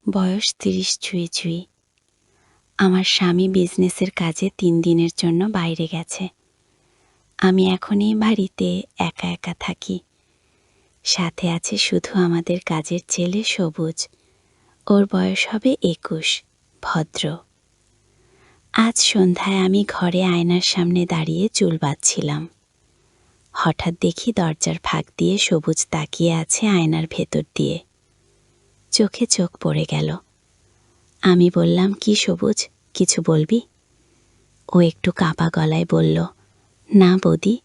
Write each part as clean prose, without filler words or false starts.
বয়স ৩০ ছুঁই ছুঁই। আমার স্বামী বিজনেসের কাজে ৩ দিনের জন্য বাইরে গেছে। আমি এখন এই বাড়িতে একা একা থাকি। সাথে আছে শুধু আমাদের কাজের ছেলে সবুজ। ওর বয়স হবে ২১, ভদ্র। আজ সন্ধ্যায় আমি ঘরে আয়নার সামনে দাঁড়িয়ে চুল বাঁধছিলাম। হঠাৎ দেখি দরজার ফাঁক দিয়ে সবুজ তাকিয়ে আছে আয়নার ভেতর দিয়ে। চোখে চোখ পড়ে গেল। আমি বললাম, কি সবুজ, কিছু বলবি? ও একটু কাঁপা গলায় বলল, না বৌদি,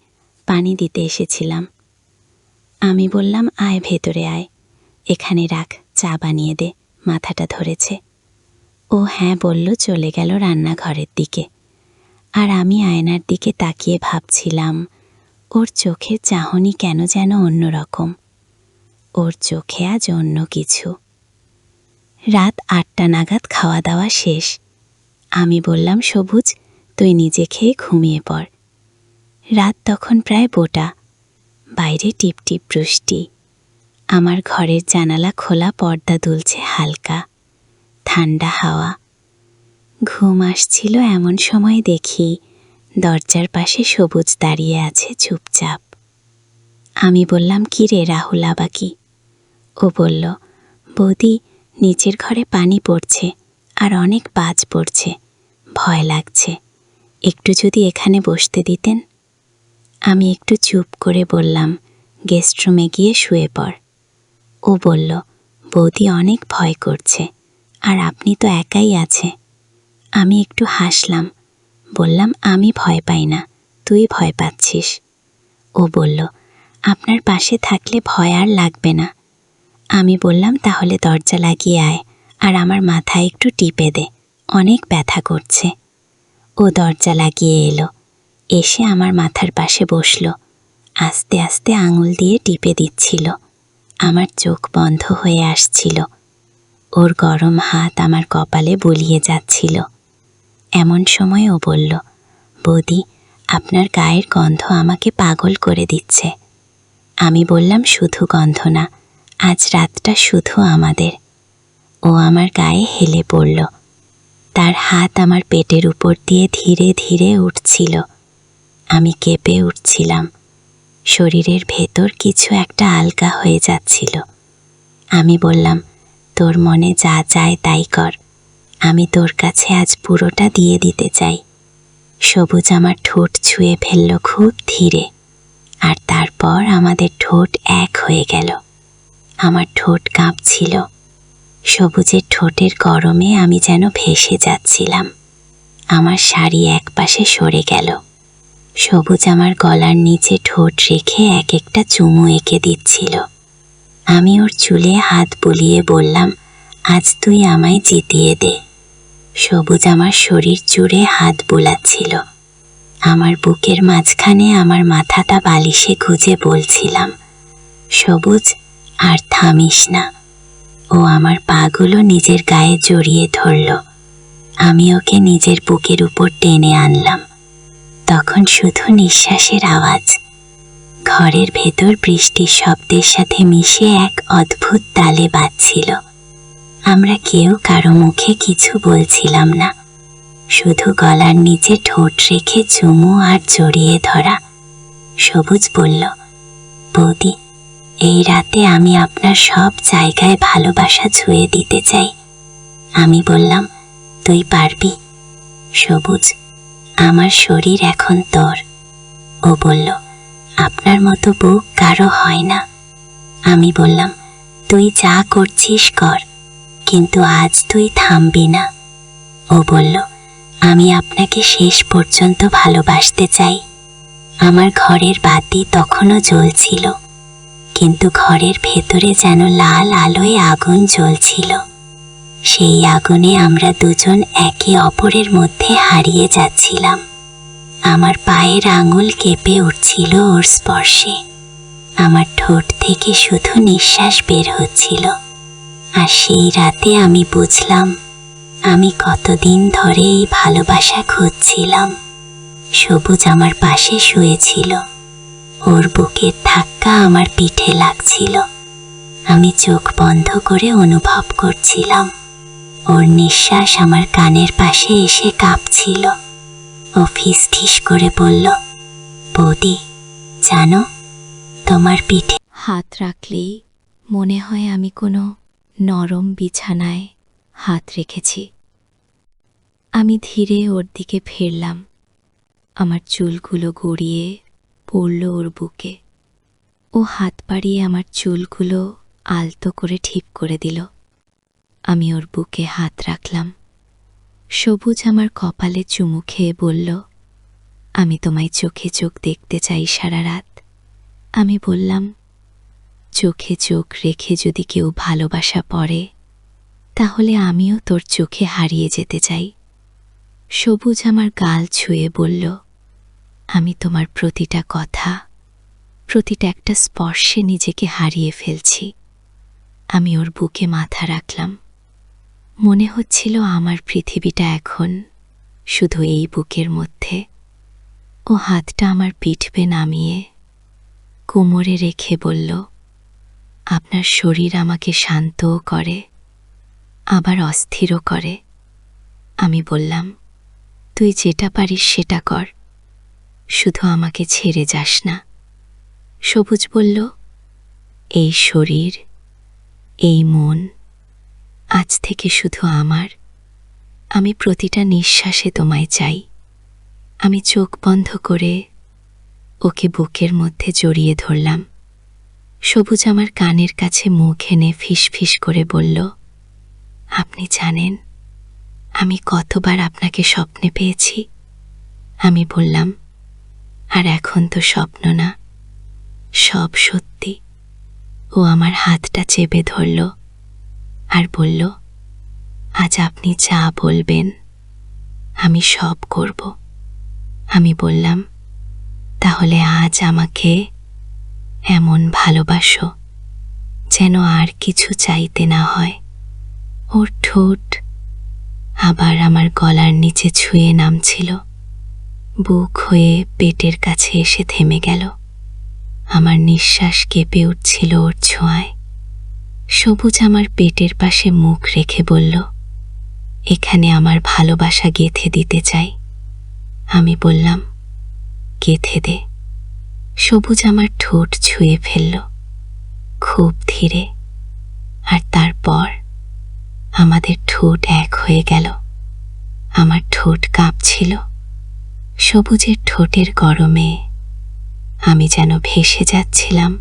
পানি দিতে এসেছিলাম। আমি বললাম, আয় ভেতরে আয়, এখানে রাখ, চা বানিয়ে দে, মাথাটা ধরেছে। ও হ্যাঁ বলল, চলে গেল রান্নাঘরের দিকে। আর আমি আয়নার দিকে তাকিয়ে ভাবছিলাম, ওর চোখের চাহনি কেন যেন অন্যরকম। ওর চোখে আজ অন্য কিছু। রাত ৮টা নাগাদ খাওয়া দাওয়া শেষ। আমি বললাম, সবুজ, তুই নিজে খেয়ে ঘুমিয়ে পড়। রাত তখন প্রায় 2টা। বাইরে টিপটিপ বৃষ্টি। আমার ঘরের জানালা খোলা, পর্দা দুলছে হালকা, ঠান্ডা হাওয়া। ঘুম আসছিল এমন সময় দেখি দরজার পাশে সবুজ দাঁড়িয়ে আছে চুপচাপ। আমি বললাম, কি রে রাহুল, আবা কি? ও বলল, বৌদি, নিচের ঘরে পানি পড়ছে আর অনেক বাজ পড়ছে, ভয় লাগছে, একটু যদি এখানে বসতে দিতেন। আমি একটু চুপ করে বললাম, গেস্ট রুমে গিয়ে শুয়ে পড়। ও বলল, বৌদি অনেক ভয় করছে, আর আপনি তো একাই আছে। আমি একটু হাসলাম, বললাম, আমি ভয় পাই না, তুই ভয় পাচ্ছিস। ও বলল, আপনার পাশে থাকলে ভয় আর লাগবে না। আমি বললাম, তাহলে দরজা লাগিয়ে আয় আর আমার মাথায় একটু টিপে দে, অনেক ব্যথা করছে। ও দরজা লাগিয়ে এলো, এসে আমার মাথার পাশে বসল, আস্তে আস্তে আঙুল দিয়ে টিপে দিচ্ছিল। আমার চোখ বন্ধ হয়ে আসছিল। ওর গরম হাত আমার কপালে বুলিয়ে যাচ্ছিল। এমন সময় ও বলল, বৌদি, আপনার গায়ের গন্ধ আমাকে পাগল করে দিচ্ছে। আমি বললাম, শুধু গন্ধ না, আজ রাতটা শুধু আমাদের। ও আমার গায়ে হেলে পড়ল। তার হাত আমার পেটের উপর দিয়ে ধীরে ধীরে উঠছিল। আমি কেঁপে উঠছিলাম। শরীরের ভেতর কিছু একটা আলগা হয়ে যাচ্ছিল। আমি বললাম, তোর মনে যা চায় তাই কর, আমি তোর কাছে আজ পুরোটা দিয়ে দিতে চাই। সবুজ আমার ঠোঁট ছুঁয়ে ফেলল খুব ধীরে, আর তারপর আমাদের ঠোঁট এক হয়ে গেল। আমার ঠোঁট কাঁপছিল। সবুজের ঠোঁটের গরমে আমি যেন ভেসে যাচ্ছিলাম। আমার শাড়ি একপাশে সরে গেল। সবুজ আমার গলার নিচে ঠোঁট রেখে এক একটা চুমু এঁকে দিচ্ছিল। আমি ওর চুলে হাত বুলিয়ে বললাম, আজ তুই আমায় জিতিয়ে দে। সবুজ আমার শরীর জুড়ে হাত বোলাচ্ছিল। আমার বুকের মাঝখানে আমার মাথাটা বালিশে গুজে বলছিলাম, সবুজ, আর থামিস না। ও আমার পাগুলো নিজের গায়ে জড়িয়ে ধরল। আমি ওকে নিজের বুকের উপর টেনে আনলাম। তখন শুধু নিঃশ্বাসের আওয়াজ। ঘরের ভেতর বৃষ্টির শব্দের সাথে মিশে এক অদ্ভুত তালে বাজছিল। আমরা কেউ কারো মুখে কিছু বলছিলাম না, শুধু গলার নিচে ঠোঁট রেখে চুমু আর জড়িয়ে ধরা। সবুজ বলল, বৌদি, এই রাতে আমি আপনার সব জায়গায় ভালোবাসা ছুঁয়ে দিতে চাই। আমি বললাম, তুই পারবি। সবুজ, আমার শরীর এখন তোর। ও বলল, আপনার মতো বুক কারো হয় না। আমি বললাম, তুই যা করছিস কর, কিন্তু আজ তুই থামবি না। ও বলল, আমি আপনাকে শেষ পর্যন্ত ভালোবাসতে চাই। আমার ঘরের বাতি তখনও জ্বলছিল, কিন্তু ঘরের ভেতরে যেন লাল আলোয় আগুন জ্বলছিল। সেই আগুনে আমরা দুজন একে অপরের মধ্যে হারিয়ে যাচ্ছিলাম। আমার পায়ের আঙুল কেঁপে উঠছিল ওর স্পর্শে। আমার ঠোঁট থেকে শুধু নিঃশ্বাস বের হচ্ছিল। আর সেই রাতে আমি বুঝলাম, আমি কতদিন ধরে এই ভালোবাসা খুঁজছিলাম। সবুজ আমার পাশে শুয়েছিল। ওর বুকের ধাক্কা আমার পিঠে লাগছিল। আমি চোখ বন্ধ করে অনুভব করছিলাম ওর নিঃশ্বাস আমার কানের পাশে এসে কাঁপছিল। ও ফিসফিস করে বলল, বৌদি, জানো, তোমার পিঠে হাত রাখলেই মনে হয় আমি কোনো নরম বিছানায় হাত রেখেছি। আমি ধীরে ওর দিকে ফিরলাম। আমার চুলগুলো গড়িয়ে পড়ল ওর বুকে। ও হাত বাড়িয়ে আমার চুলগুলো আলতো করে ঠিক করে দিল। আমি ওর বুকে হাত রাখলাম। সবুজ আমার কপালে চুমু খেয়ে বলল, আমি তোমায় চোখে চোখ দেখতে চাই সারা রাত। আমি বললাম, চোখে চোখ রেখে যদি কেউ ভালোবাসা পড়ে, তাহলে আমিও তোর চোখে হারিয়ে যেতে চাই। সবুজ আমার গাল ছুঁয়ে বলল, আমি তোমার প্রতিটা কথা, প্রতিটা একটা স্পর্শে নিজেকে হারিয়ে ফেলছি। আমি ওর বুকে মাথা রাখলাম। মনে হচ্ছিল আমার পৃথিবীটা এখন শুধু এই বুকের মধ্যে। ও হাতটা আমার পিঠে নামিয়ে কোমরে রেখে বলল, আপনার শরীর আমাকে শান্তও করে, আবার অস্থিরও করে। আমি বললাম, তুই যেটা পারিস সেটা কর, শুধু আমাকে ছেড়ে যাস না। সবুজ বলল, এই শরীর, এই মন আজ থেকে শুধু আমার। আমি প্রতিটা নিঃশ্বাসে তোমায় চাই। আমি চোখ বন্ধ করে ওকে বুকের মধ্যে জড়িয়ে ধরলাম। সবুজ আমার কানের কাছে মুখ এনে ফিসফিস করে বলল, আপনি জানেন আমি কতবার আপনাকে স্বপ্নে পেয়েছি? আমি বললাম, আর এখন তো স্বপ্ন না, সব সত্যি। ও আমার হাতটা চেপে ধরল আর বলল, আজ আপনি যা বলবেন আমি সব করব। আমি বললাম, তাহলে আজ আমাকে এমন ভালোবাসো যেন আর কিছু চাইতে না হয়। ওর ঠোঁট আবার আমার গলার নিচে ছুঁয়ে নামছিল, বুক হয়ে পেটের কাছে এসে থেমে গেল। আমার নিঃশ্বাস কেঁপে উঠছিল ওর ছোঁয়ায়। সবুজ আমার পেটের পাশে মুখ রেখে বলল, এখানে আমার ভালোবাসা গেঁথে দিতে চাই। আমি বললাম, গেঁথে দে। সবুজ আমার ঠোঁট ছুঁয়ে ফেলল, খুব ধীরে, আর তারপর আমাদের ঠোঁট এক হয়ে গেল। আমার ঠোঁট কাঁপছিল। সবুজের ঠোঁটের গরমে আমি যেন ভেসে যাচ্ছিলাম।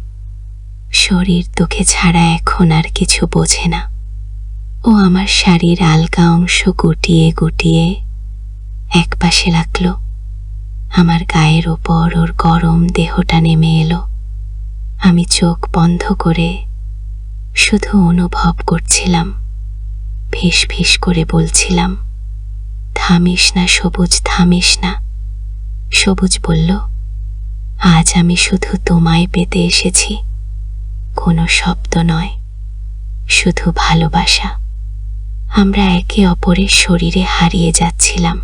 শরীর তোকে ছাড়া এখন আর কিছু বোঝে না। ও আমার শাড়ির আলগা অংশ গুটিয়ে গুটিয়ে একপাশে রাখল। আমার গায়ের ওপর ওর গরম দেহটা নেমে এলো। আমি চোখ বন্ধ করে শুধু অনুভব করছিলাম। ফিস ফিস করে বলছিলাম, থামিস না সবুজ, থামিস না। সবুজ বলল, আজ আমি শুধু তোমায় পেতে এসেছি, কোনো শব্দ নয়, শুধু ভালোবাসা। আমরা একে অপরের শরীরে হারিয়ে যাচ্ছিলাম।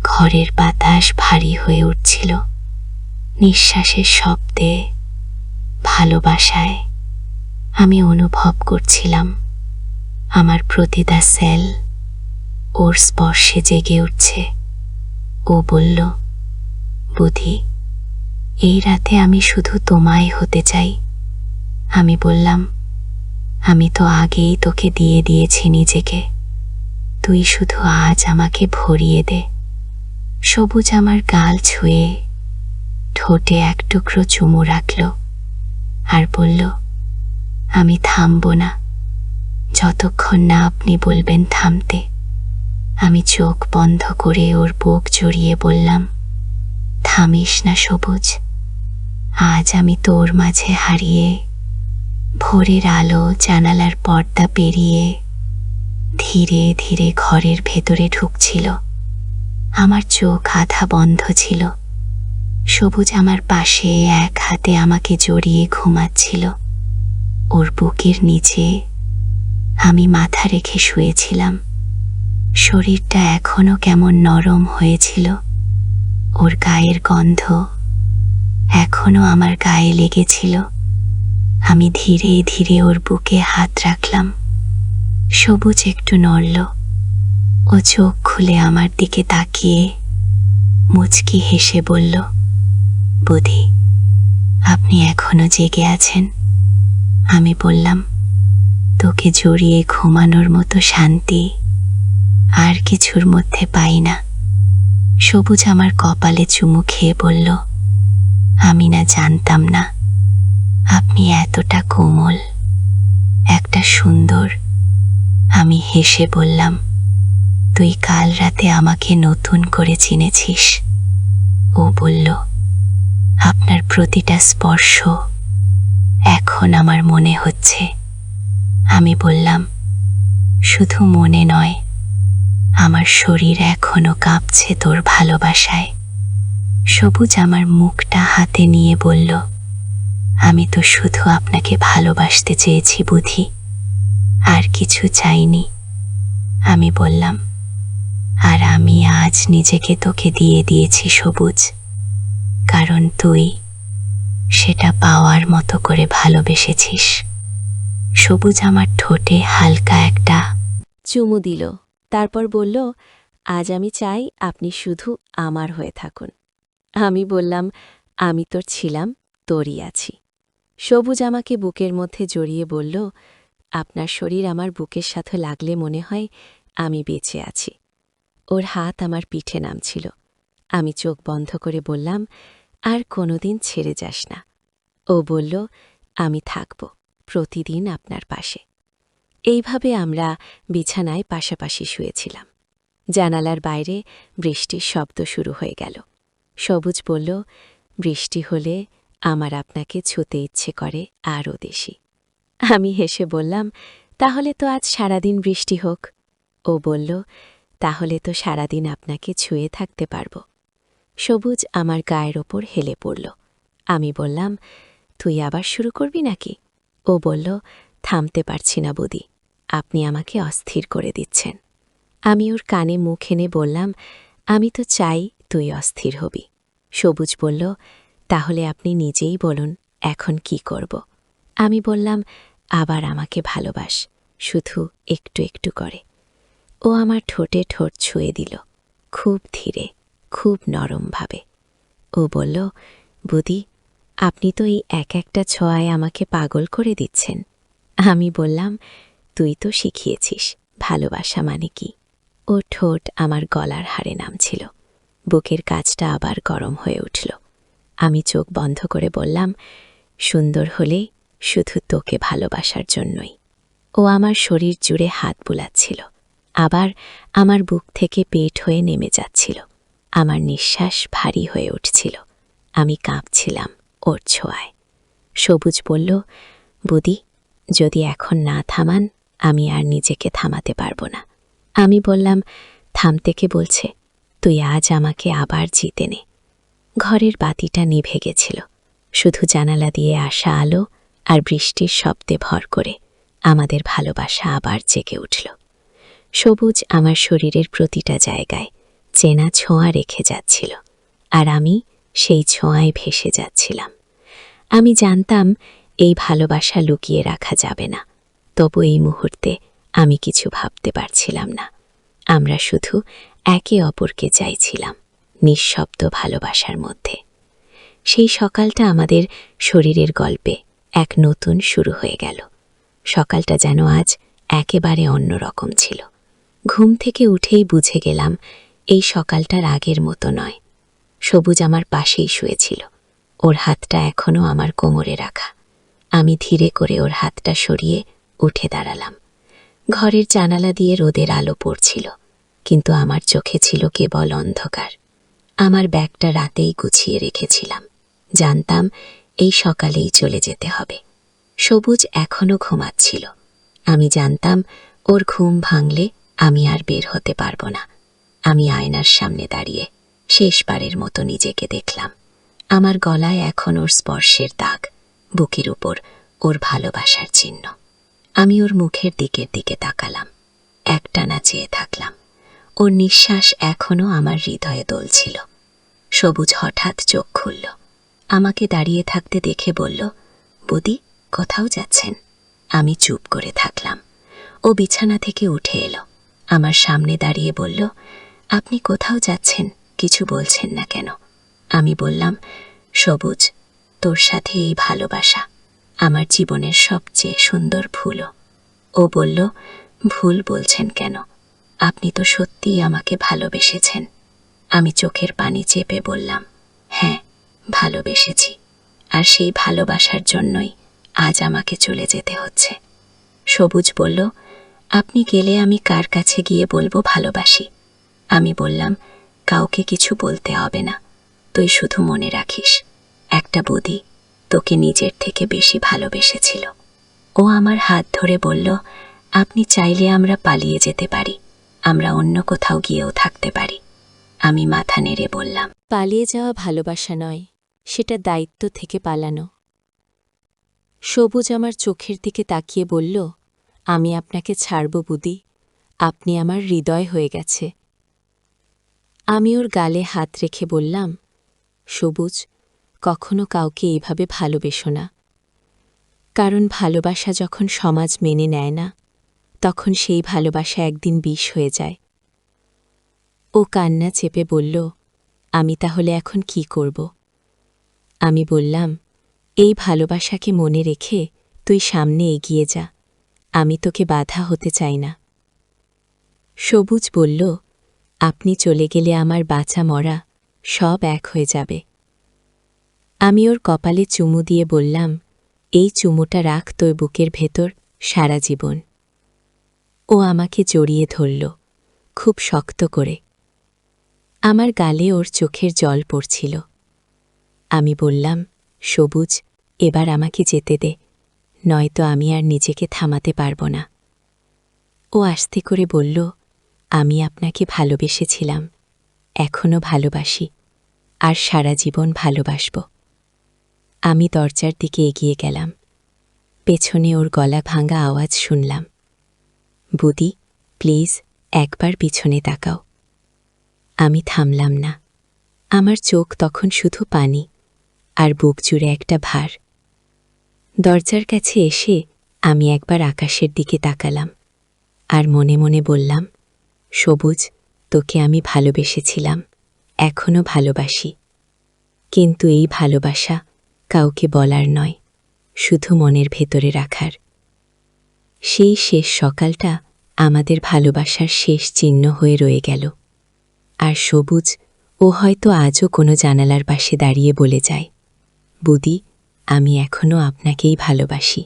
ঘরের বাতাস ভারী হয়ে উঠছিল, নিঃশ্বাসের শব্দে, ভালোবাসায়। আমি অনুভব করছিলাম আমার প্রতিটা সেল ওর স্পর্শে জেগে উঠছে। ও বলল, বুধি, এই রাতে আমি শুধু তোমায় হতে চাই। আমি বললাম, আমি তো আগেই তোকে দিয়ে দিয়েছি নিজেকে, তুই শুধু আজ আমাকে ভরিয়ে দে। সবুজ আমার গাল ছুঁয়ে ঠোঁটে এক টুকরো চুমু রাখল আর বলল, আমি থামব না যতক্ষণ না আপনি বলবেন থামতে। আমি চোখ বন্ধ করে ওর বুক জড়িয়ে বললাম, থামিস না সবুজ, আজ আমি তোর মাঝে হারিয়ে, ভোরের আলো জানালার পর্দা পেরিয়ে ধীরে ধীরে ঘরের ভেতরে ঢুকছিল। আমার চোখ আধা বন্ধ ছিল। সবুজ আমার পাশে এক হাতে আমাকে জড়িয়ে ঘুমাচ্ছিল। ওর বুকের নিচে আমি মাথা রেখে শুয়েছিলাম। শরীরটা এখনো কেমন নরম হয়েছিল। ওর গায়ের গন্ধ এখনো আমার গায়ে লেগেছিল। আমি ধীরে ধীরে ওর বুকে হাত রাখলাম। সবুজ একটু নড়ল। ও চোখ খুলে আমার দিকে তাকিয়ে মুচকি হেসে বলল, বুধি, আপনি এখনো জেগে আছেন? আমি বললাম, তোকে জড়িয়ে ঘুমানোর মতো শান্তি আর কিছুর মধ্যে পাই না। সবুজ আমার কপালে চুমু খেয়ে বলল, আমি না জানতাম না আপনি এতটা কোমল, একটা সুন্দর। আমি হেসে বললাম, তুই কাল রাতে আমাকে নতুন করে চিনেছিস। ও বলল, আপনার প্রতিটা স্পর্শ এখন আমার মনে হচ্ছে। আমি বললাম, শুধু মনে নয়, আমার শরীর এখনো কাঁপছে তোর ভালোবাসায়। সবুজ আমার মুখটা হাতে নিয়ে বলল, আমি তো শুধু আপনাকে ভালোবাসতে চেয়েছি বুধি, আর কিছু চাইনি। আমি বললাম, আর আমি আজ নিজেকে তোকে দিয়ে দিয়েছি সবুজ, কারণ তুই সেটা পাওয়ার মতো করে ভালোবেসেছিস। সবুজ আমার ঠোঁটে হালকা একটা চুমু দিল, তারপর বলল, আজ আমি চাই আপনি শুধু আমার হয়ে থাকুন। আমি বললাম, আমি তোর ছিলাম, তোরই আছি। সবুজ আমাকে বুকের মধ্যে জড়িয়ে বলল, আপনার শরীর আমার বুকের সাথে লাগলে মনে হয় আমি বেঁচে আছি। ওর হাত আমার পিঠে নামছিল। আমি চোখ বন্ধ করে বললাম, আর কোনোদিন ছেড়ে যাস না। ও বলল, আমি থাকব প্রতিদিন আপনার পাশে। এইভাবে আমরা বিছানায় পাশাপাশি শুয়েছিলাম। জানালার বাইরে বৃষ্টির শব্দ শুরু হয়ে গেল। সবুজ বলল, বৃষ্টি হলে আমার আপনাকে ছুঁতে ইচ্ছে করে আরও বেশি। আমি হেসে বললাম, তাহলে তো আজ সারাদিন বৃষ্টি হোক। ও বলল, তাহলে তো সারাদিন আপনাকে ছুঁয়ে থাকতে পারব। সবুজ আমার গায়ের ওপর হেলে পড়ল। আমি বললাম, তুই আবার শুরু করবি নাকি? ও বলল, থামতে পারছি না বৌদি, আপনি আমাকে অস্থির করে দিচ্ছেন। আমি ওর কানে মুখ এনে বললাম, আমি তো চাই তুই অস্থির হবি। সবুজ বলল, তাহলে আপনি নিজেই বলুন এখন কি করব। আমি বললাম, আবার আমাকে ভালোবাস, শুধু একটু একটু করে। ও আমার ঠোঁটে ঠোঁট ছুঁয়ে দিল, খুব ধীরে, খুব নরমভাবে। ও বলল, বুদি, আপনি তো এই এক একটা ছোঁয়ায় আমাকে পাগল করে দিচ্ছেন। আমি বললাম, তুই তো শিখিয়েছিস ভালোবাসা মানে কি। ও ঠোঁট আমার গলার হাড়ে নামছিল। বুকের কাজটা আবার গরম হয়ে উঠল। আমি চোখ বন্ধ করে বললাম, সুন্দর হলে শুধু তোকে ভালোবাসার জন্যই। ও আমার শরীর জুড়ে হাত বুলাচ্ছিল, আবার আমার বুক থেকে পেট হয়ে নেমে যাচ্ছিল। আমার নিঃশ্বাস ভারী হয়ে উঠছিল। আমি কাঁপছিলাম ওর ছোঁয়ায়। সবুজ বলল, বুদি, যদি এখন না থামান আমি আর নিজেকে থামাতে পারব না। আমি বললাম, থামতে কে বলছে, তুই আজ আমাকে আবার জিতে নে। ঘরের বাতিটা নিভে গেছিল, শুধু জানালা দিয়ে আসা আলো আর বৃষ্টির শব্দে ভর করে আমাদের ভালোবাসা আবার জেগে উঠল। সবুজ আমার শরীরের প্রতিটা জায়গায় চেনা ছোঁয়া রেখে যাচ্ছিল, আর আমি সেই ছোঁয়ায় ভেসে যাচ্ছিলাম। আমি জানতাম এই ভালোবাসা লুকিয়ে রাখা যাবে না, তবু এই মুহূর্তে আমি কিছু ভাবতে পারছিলাম না। আমরা শুধু একে অপরকে চাইছিলাম নিঃশব্দ ভালোবাসার মধ্যে। সেই সকালটা আমাদের শরীরের গল্পে এক নতুন শুরু হয়ে গেল। সকালটা যেন আজ একেবারে অন্যরকম ছিল। ঘুম থেকে উঠেই বুঝে গেলাম এই সকালটার আগের মতো নয়। সবুজ আমার পাশেই শুয়েছিল, ওর হাতটা এখনও আমার কোমরে রাখা। আমি ধীরে করে ওর হাতটা সরিয়ে উঠে দাঁড়ালাম। ঘরের জানালা দিয়ে রোদের আলো পড়ছিল, কিন্তু আমার চোখে ছিল কেবল অন্ধকার। আমার ব্যাগটা রাতেই গুছিয়ে রেখেছিলাম, জানতাম এই সকালেই চলে যেতে হবে। সবুজ এখনও ঘুমাচ্ছিল, আমি জানতাম ওর ঘুম ভাঙলে আমি আর বের হতে পারব না। আমি আয়নার সামনে দাঁড়িয়ে শেষবারের মতো নিজেকে দেখলাম। আমার গলায় এখন ওর স্পর্শের দাগ, বুকের উপর ওর ভালোবাসার চিহ্ন। আমি ওর মুখের দিকে তাকালাম, একটানা চেয়ে থাকলাম। ওর নিঃশ্বাস এখনও আমার হৃদয়ে দোলছিল। সবুজ হঠাৎ চোখ খুলল, আমাকে দাঁড়িয়ে থাকতে দেখে বলল, বুদি, কোথাও যাচ্ছেন? আমি চুপ করে থাকলাম। ও বিছানা থেকে উঠে এলো, আমার সামনে দাঁড়িয়ে বলল, আপনি কোথাও যাচ্ছেন, কিছু বলছেন না কেন? আমি বললাম, সবুজ, তোর সাথে এই ভালোবাসা আমার জীবনের সবচেয়ে সুন্দর ভুলও। ও বলল, ভুল বলছেন কেন? আপনি তো সত্যিই আমাকে ভালোবেসেছেন। আমি চোখের পানি চেপে বললাম, হ্যাঁ, ভালোবেসেছি, আর সেই ভালোবাসার জন্যই আজ আমাকে চলে যেতে হচ্ছে। সবুজ বলল, আপনি গেলে আমি কার কাছে গিয়ে বলবো ভালোবাসি? আমি বললাম, কাউকে কিছু বলতে হবে না, তুই শুধু মনে রাখিস, একটা বুদ্ধি তোকে নিজের থেকে বেশি ভালোবেসেছিল। ও আমার হাত ধরে বলল, আপনি চাইলে আমরা পালিয়ে যেতে পারি, আমরা অন্য কোথাও গিয়েও থাকতে পারি। আমি মাথা নেড়ে বললাম, পালিয়ে যাওয়া ভালোবাসা নয়, সেটা দায়িত্ব থেকে পালানো। সবুজ আমার চোখের দিকে তাকিয়ে বলল, আমি আপনাকে ছাড়ব বুদি, আপনি আমার হৃদয় হয়ে গেছে। আমি ওর গালে হাত রেখে বললাম, সবুজ, কখনো কাউকে এইভাবে ভালোবেসো না, কারণ ভালোবাসা যখন সমাজ মেনে নেয় না, তখন সেই ভালোবাসা একদিন বিষ হয়ে যায়। ও কান্না চেপে বলল, আমি তাহলে এখন কি করব? আমি বললাম, এই ভালোবাসাকে মনে রেখে তুই সামনে এগিয়ে যা, আমি তোকে বাধা হতে চাই না। সবুজ বলল, আপনি চলে গেলে আমার বাঁচা মরা সব এক হয়ে যাবে। আমি ওর কপালে চুমু দিয়ে বললাম, এই চুমুটা রাখ তোর বুকের ভেতর সারা জীবন। ও আমাকে জড়িয়ে ধরল, খুব শক্ত করে। আমার গালে ওর চোখের জল পড়ছিল। আমি বললাম, সবুজ, এবার আমাকে যেতে দে, নয়তো আমি আর নিজেকে থামাতে পারব না। ও আস্তে করে বলল, আমি আপনাকে ভালোবেসেছিলাম, এখনও ভালোবাসি, আর সারা জীবন ভালোবাসব। আমি দরজার দিকে এগিয়ে গেলাম, পেছনে ওর গলা ভাঙা আওয়াজ শুনলাম, বুদি, প্লিজ একবার পিছনে তাকাও। আমি থামলাম না, আমার চোখ তখন শুধু পানি, আর বুক জুড়ে একটা ভার। দরজার কাছে এসে আমি একবার আকাশের দিকে তাকালাম, আর মনে মনে বললাম, সবুজ, তোকে আমি ভালোবেসেছিলাম, এখনও ভালোবাসি, কিন্তু এই ভালোবাসা কাউকে বলার নয়, শুধু মনের ভেতরে রাখার। সেই শেষ সকালটা আমাদের ভালোবাসার শেষ চিহ্ন হয়ে রয়ে গেল। আর সবুজ, ও হয়তো আজও কোনো জানালার পাশে দাঁড়িয়ে বলে যায়, বুদি, আমি এখনও আপনাকেই ভালোবাসি।